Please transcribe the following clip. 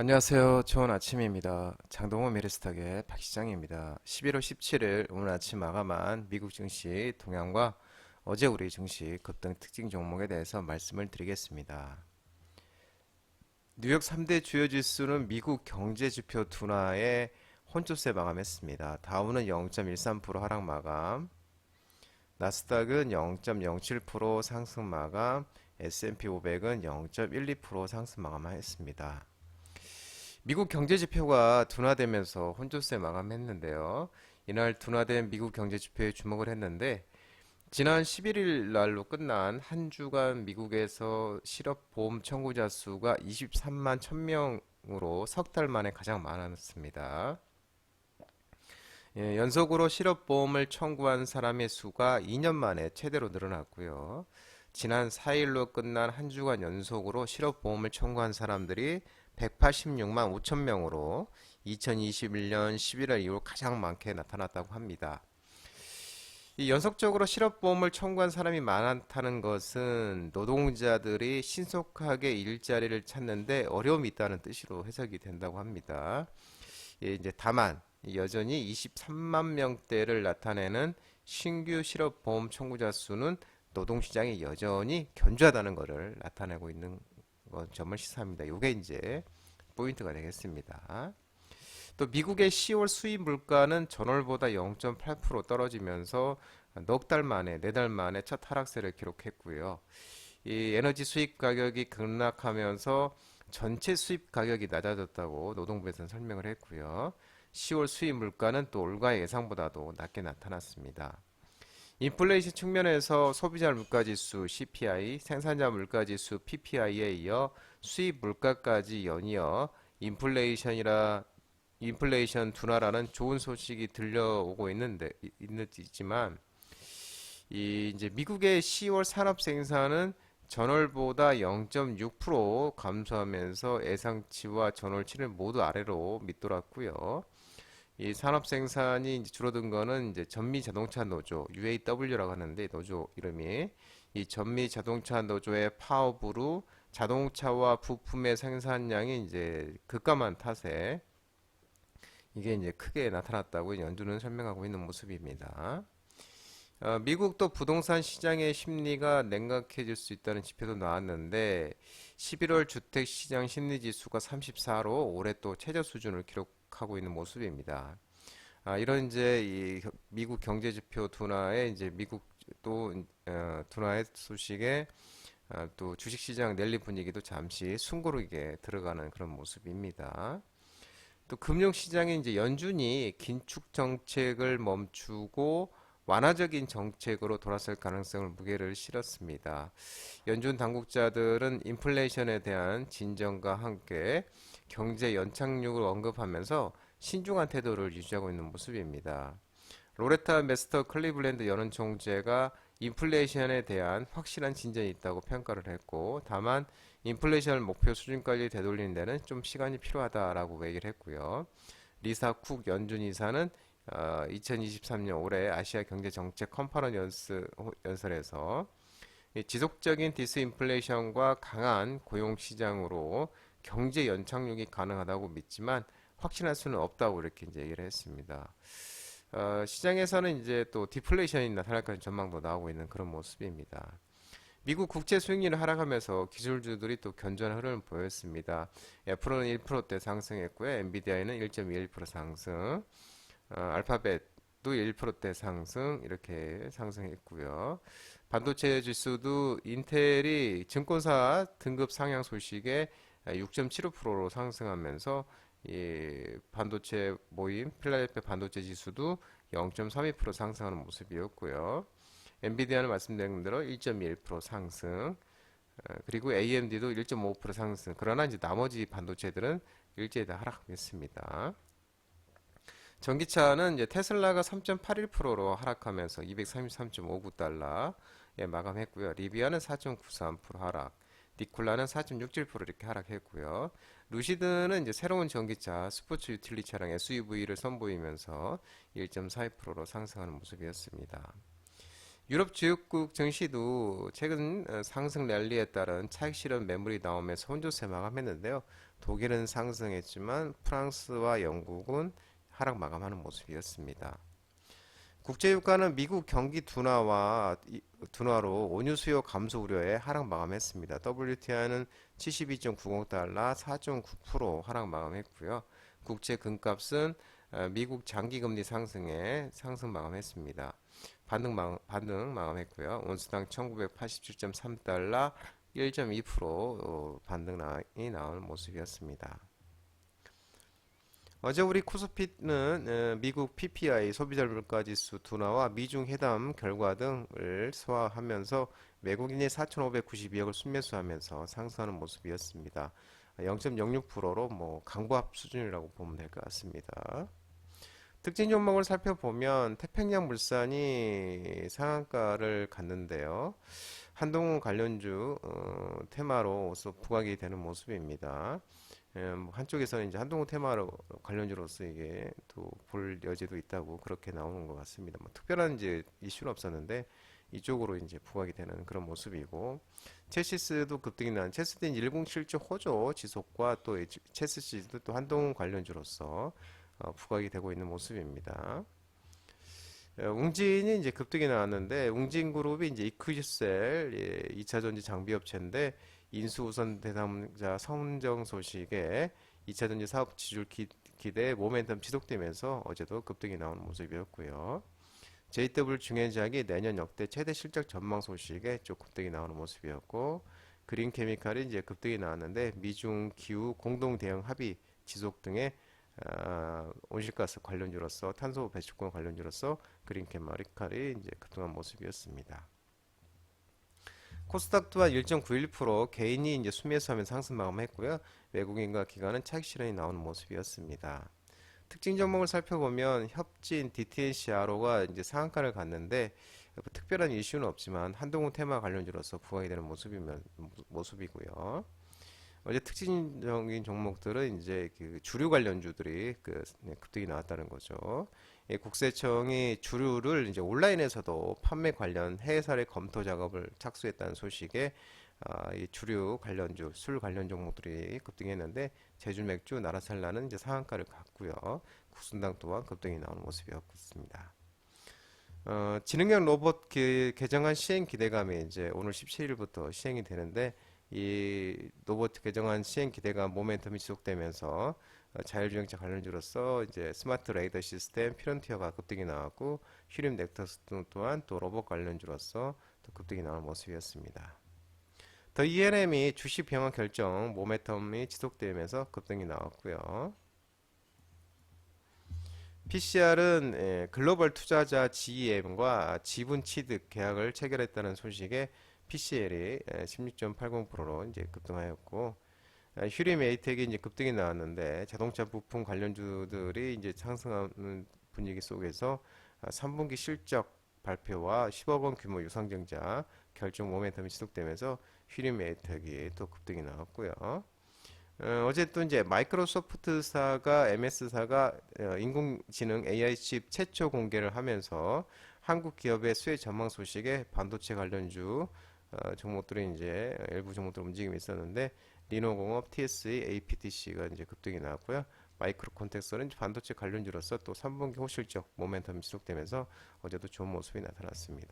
안녕하세요. 좋은 아침입니다. 장동호 메리스탁의 박시장입니다. 11월 17일 오늘 아침 마감한 미국 증시 동향과 어제 우리 증시 급등 특징 종목에 대해서 말씀을 드리겠습니다. 뉴욕 3대 주요 지수는 미국 경제 지표 둔화에 혼조세 마감했습니다. 다우는 0.13% 하락 마감, 나스닥은 0.07% 상승 마감, S&P 500은 0.12% 상승 마감했습니다. 미국 경제 지표가 둔화되면서 혼조세 마감했는데요. 이날 둔화된 미국 경제 지표에 주목을 했는데 지난 11일 날로 끝난 한 주간 미국에서 실업보험 청구자 수가 23만 1000명으로 석 달 만에 가장 많았습니다. 연속으로 실업보험을 청구한 사람의 수가 2년 만에 최대로 늘어났고요. 지난 4일로 끝난 한 주간 연속으로 실업보험을 청구한 사람들이 186만 5천 명으로 2021년 11월 이후 가장 많게 나타났다고 합니다. 이 연속적으로 실업보험을 청구한 사람이 많다는 것은 노동자들이 신속하게 일자리를 찾는데 어려움이 있다는 뜻으로 해석이 된다고 합니다. 이제 다만 여전히 23만 명대를 나타내는 신규 실업보험 청구자 수는 노동시장이 여전히 견조하다는 것을 나타내고 있는 점을 시사합니다. 이게 이제 포인트가 되겠습니다. 또 미국의 10월 수입 물가는 전월보다 0.8% 떨어지면서 넉 달 만에, 네 달 만에 첫 하락세를 기록했고요. 이 에너지 수입 가격이 급락하면서 전체 수입 가격이 낮아졌다고 노동부에서는 설명을 했고요. 10월 수입 물가는 또 올가의 예상보다도 낮게 나타났습니다. 인플레이션 측면에서 소비자 물가지수 CPI, 생산자 물가지수 PPI에 이어 수입 물가까지 연이어 인플레이션 둔화라는 좋은 소식이 들려오고 있지만 이제 미국의 10월 산업 생산은 전월보다 0.6% 감소하면서 예상치와 전월치를 모두 아래로 밑돌았고요. 이 산업 생산이 이제 줄어든 거는 이제 전미 자동차 노조 UAW라고 하는데 노조 이름이 이 전미 자동차 노조의 파업으로 자동차와 부품의 생산량이 이제 급감한 탓에 이게 이제 크게 나타났다고 연준은 설명하고 있는 모습입니다. 미국도 부동산 시장의 심리가 냉각해질 수 있다는 지표도 나왔는데 11월 주택 시장 심리 지수가 34로 올해 또 최저 수준을 기록하고 있는 모습입니다. 이런 이제 이 미국 경제 지표 둔화에 이제 미국 또 둔화의 소식에 또 주식 시장 랠리 분위기도 잠시 숨고르게 들어가는 그런 모습입니다. 또 금융시장에 이제 연준이 긴축 정책을 멈추고 완화적인 정책으로 돌아설 가능성을 무게를 실었습니다. 연준 당국자들은 인플레이션에 대한 진정과 함께 경제 연착륙을 언급하면서 신중한 태도를 유지하고 있는 모습입니다. 로레타 메스터 클리블랜드 연은 총재가 인플레이션에 대한 확실한 진전이 있다고 평가를 했고 다만 인플레이션을 목표 수준까지 되돌리는 데는 좀 시간이 필요하다라고 얘기를 했고요. 리사 쿡 연준 이사는 2023년 올해 아시아 경제 정책 컨퍼런스 연설에서 지속적인 디스인플레이션과 강한 고용 시장으로 경제 연착륙이 가능하다고 믿지만 확신할 수는 없다고 이렇게 이제 얘기를 했습니다. 시장에서는 이제 또 디플레이션이 나타날 것은 전망도 나오고 있는 그런 모습입니다. 미국 국채 수익률이 하락하면서 기술주들이 또 견조한 흐름을 보였습니다. 애플은 1%대 상승했고요. 엔비디아는 1.21% 상승, 알파벳도 1%대 상승 이렇게 상승했고요. 반도체 지수도 인텔이 증권사 등급 상향 소식에 6.75%로 상승하면서 이 반도체 모임 필라델피아 반도체 지수도 0.32% 상승하는 모습이었고요. 엔비디아는 말씀드린 대로 1.1% 상승, 그리고 AMD도 1.5% 상승. 그러나 이제 나머지 반도체들은 일제히 다 하락했습니다. 전기차는 이제 테슬라가 3.81%로 하락하면서 233.59달러에 마감했고요. 리비아는 4.93% 하락, 니콜라는 4.67% 이렇게 하락했고요. 루시드는 이제 새로운 전기차 스포츠 유틸리 차량 SUV를 선보이면서 1.42%로 상승하는 모습이었습니다. 유럽 주요국 증시도 최근 상승 랠리에 따른 차익 실현 매물이 나오면서 혼조세 마감했는데요. 독일은 상승했지만 프랑스와 영국은 하락 마감하는 모습이었습니다. 국제유가는 미국 경기 둔화로 원유 수요 감소 우려에 하락 마감했습니다. WTI는 72.90달러 4.9% 하락 마감했고요. 국제 금값은 미국 장기 금리 상승에 상승 마감했습니다. 반등 마감했고요. 온스당 1987.3달러 1.2% 반등이 나오는 모습이었습니다. 어제 우리 코스피는 미국 PPI 소비자 물가지수 둔화와 미중 회담 결과 등을 소화하면서 외국인이 4,592억을 순매수하면서 상승하는 모습이었습니다. 0.06%로 뭐 강보합 수준이라고 보면 될 것 같습니다. 특징 종목을 살펴보면 태평양물산이 상한가를 갔는데요. 한동훈 관련주 테마로서 부각이 되는 모습입니다. 뭐 한쪽에서는 이제 한동훈 테마로 관련주로서 이게 또 볼 여지도 있다고 그렇게 나오는 것 같습니다. 뭐 특별한 이제 이슈는 없었는데 이쪽으로 이제 부각이 되는 그런 모습이고 체시스도 급등이 난 체스는 1077조 호조 지속과 또 체스시도 또 한동훈 관련주로서 부각이 되고 있는 모습입니다. 웅진이 이제 급등이 나왔는데 웅진그룹이 이제 이큐셀 2차 전지 장비 업체인데 인수 우선 대상자 선정 소식에 2차 전지 사업 지출 기대 모멘텀 지속되면서 어제도 급등이 나오는 모습이었고요. JW 중현제약이 내년 역대 최대 실적 전망 소식에 좀 급등이 나오는 모습이었고 그린케미칼이 이제 급등이 나왔는데 미중 기후 공동 대응 합의 지속 등의 온실가스 관련주로서 탄소 배출권 관련주로서 그린케미칼이 이제 급등한 모습이었습니다. 코스닥 또한 1.91% 개인이 이제 순매수하면 상승 마감했고요. 외국인과 기관은 차익 실현이 나오는 모습이었습니다. 특징 종목을 살펴보면 협진, DTNCRO가 이제 상한가를 갔는데 특별한 이슈는 없지만 한동훈 테마 관련주로서 부각이 되는 모습이고요. 어제 특징적인 종목들은 이제 그 주류 관련주들이 급등이 나왔다는 거죠. 국세청이 주류를 이제 온라인에서도 판매 관련 해외 사례 검토 작업을 착수했다는 소식에 이 주류 관련주, 술 관련 종목들이 급등했는데 제주 맥주, 나라살라는 이제 상한가를 갔고요. 국순당 또한 급등이 나오는 모습이었습니다. 지능형 로봇 개정안 시행 기대감이 이제 오늘 17일부터 시행이 되는데 이 로봇 개정안 시행 기대감 모멘텀이 지속되면서 자율주행차 관련주로서 이제 스마트 레이더 시스템 피런티어가 급등이 나왔고 휴림 넥터스 또한 또 로봇 관련주로서 또 급등이 나오는 모습이었습니다. 더 ENM이 주식 병합 결정 모멘텀이 지속되면서 급등이 나왔고요. PCR은 글로벌 투자자 GEM과 지분 취득 계약을 체결했다는 소식에 PCL이 16.80%로 이제 급등하였고 휴림 에이텍이 이제 급등이 나왔는데 자동차 부품 관련주들이 이제 상승하는 분위기 속에서 3분기 실적 발표와 10억 원 규모 유상증자 결정 모멘텀이 지속되면서 휴림 에이텍이 또 급등이 나왔고요. 어제 또 이제 마이크로소프트사가 MS사가 인공지능 AI 칩 최초 공개를 하면서 한국 기업의 수혜 전망 소식에 반도체 관련주 종목들이 이제 일부 종목들 움직임이 있었는데 리노공업, TSE, APTC가 이제 급등이 나왔고요. 마이크로 콘텍스는 반도체 관련주로서 또 3분기 호실적 모멘텀이 지속되면서 어제도 좋은 모습이 나타났습니다.